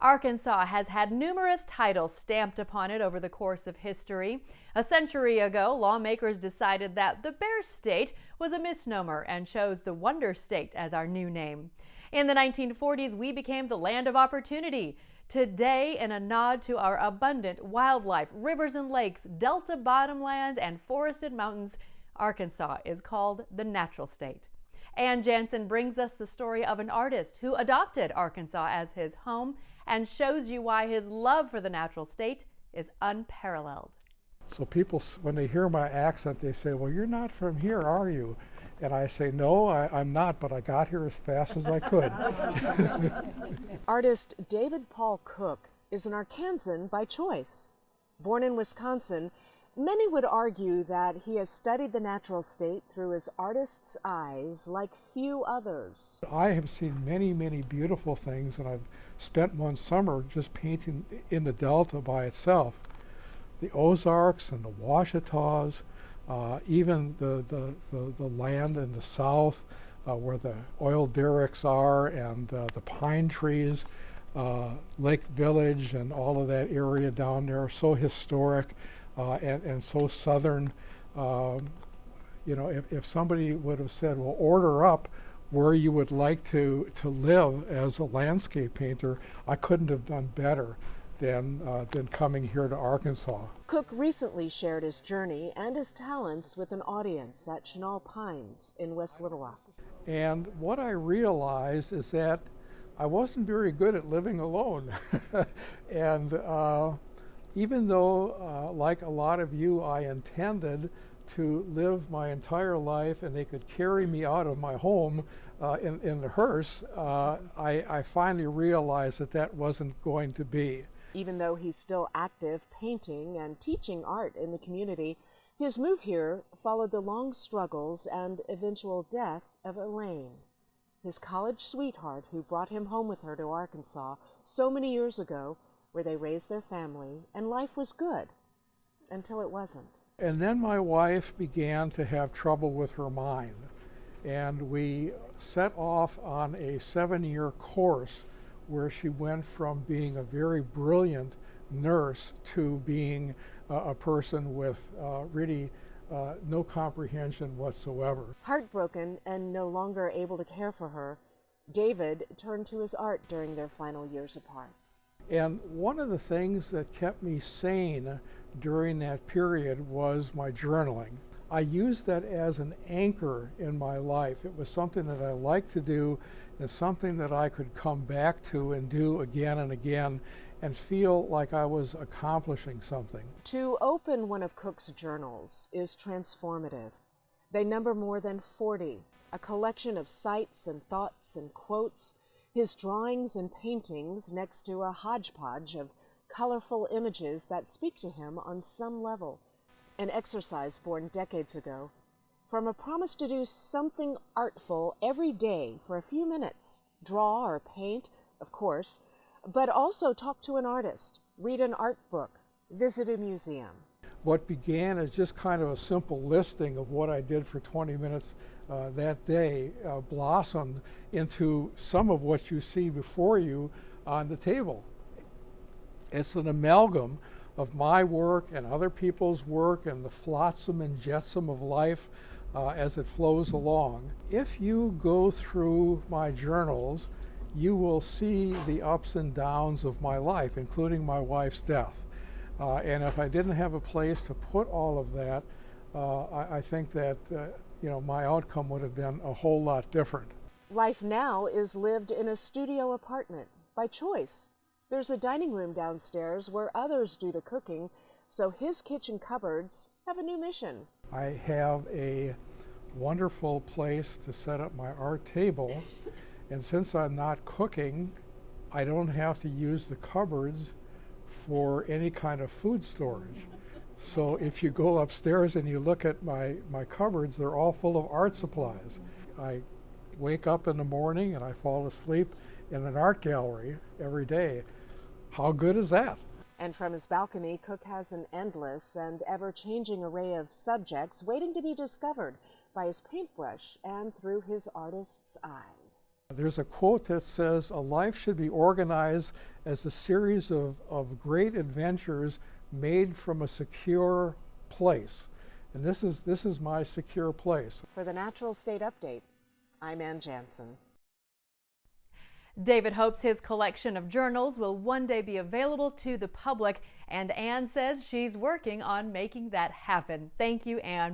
Arkansas has had numerous titles stamped upon it over the course of history. A century ago, lawmakers decided that the Bear State was a misnomer and chose the Wonder State as our new name. In the 1940s, we became the land of opportunity. Today, in a nod to our abundant wildlife, rivers and lakes, delta bottomlands, and forested mountains, Arkansas is called the Natural State. And Jansen brings us the story of an artist who adopted Arkansas as his home and shows you why his love for the natural state is unparalleled. So people, when they hear my accent, they say, well, you're not from here, are you? And I say, no, I'm not, but I got here as fast as I could. Artist David Paul Cook is an Arkansan by choice. Born in Wisconsin, many would argue that he has studied the natural state through his artist's eyes like few others. I have seen many, many beautiful things, and I've spent one summer just painting in the Delta by itself. The Ozarks and the Ouachitas, even the land in the south where the oil derricks are, and the pine trees, Lake Village and all of that area down there, so historic and so southern. You know, if somebody would have said, well, order up where you would like to live as a landscape painter, I couldn't have done better than coming here to Arkansas. Cook recently shared his journey and his talents with an audience at Chenal Pines in West Little Rock. And what I realized is that I wasn't very good at living alone. And even though, like a lot of you, I intended to live my entire life and they could carry me out of my home in the hearse, I finally realized that that wasn't going to be. Even though he's still active painting and teaching art in the community, his move here followed the long struggles and eventual death of Elaine, his college sweetheart who brought him home with her to Arkansas so many years ago, where they raised their family and life was good until it wasn't. And then my wife began to have trouble with her mind, and we set off on a 7-year course where she went from being a very brilliant nurse to being a person with really no comprehension whatsoever. Heartbroken and no longer able to care for her, David turned to his art during their final years apart. And one of the things that kept me sane during that period was my journaling. I used that as an anchor in my life. It was something that I liked to do and something that I could come back to and do again and again and feel like I was accomplishing something. To open one of Cook's journals is transformative. They number more than 40, a collection of sights and thoughts and quotes, his drawings and paintings next to a hodgepodge of colorful images that speak to him on some level. An exercise born decades ago from a promise to do something artful every day for a few minutes, draw or paint, of course, but also talk to an artist, read an art book, visit a museum. What began as just kind of a simple listing of what I did for 20 minutes that day blossomed into some of what you see before you on the table. It's an amalgam of my work and other people's work and the flotsam and jetsam of life as it flows along. If you go through my journals, you will see the ups and downs of my life, including my wife's death. And if I didn't have a place to put all of that, I think that my outcome would have been a whole lot different. Life now is lived in a studio apartment by choice. There's a dining room downstairs where others do the cooking, so his kitchen cupboards have a new mission. I have a wonderful place to set up my art table, and since I'm not cooking, I don't have to use the cupboards for any kind of food storage. So if you go upstairs and you look at my cupboards, they're all full of art supplies. I wake up in the morning and I fall asleep in an art gallery every day. How good is that? And from his balcony, Cook has an endless and ever-changing array of subjects waiting to be discovered, by his paintbrush and through his artist's eyes. There's a quote that says, "A life should be organized as a series of great adventures made from a secure place." And this is my secure place. For the Natural State Update, I'm Ann Jansen. David hopes his collection of journals will one day be available to the public, and Ann says she's working on making that happen. Thank you, Ann.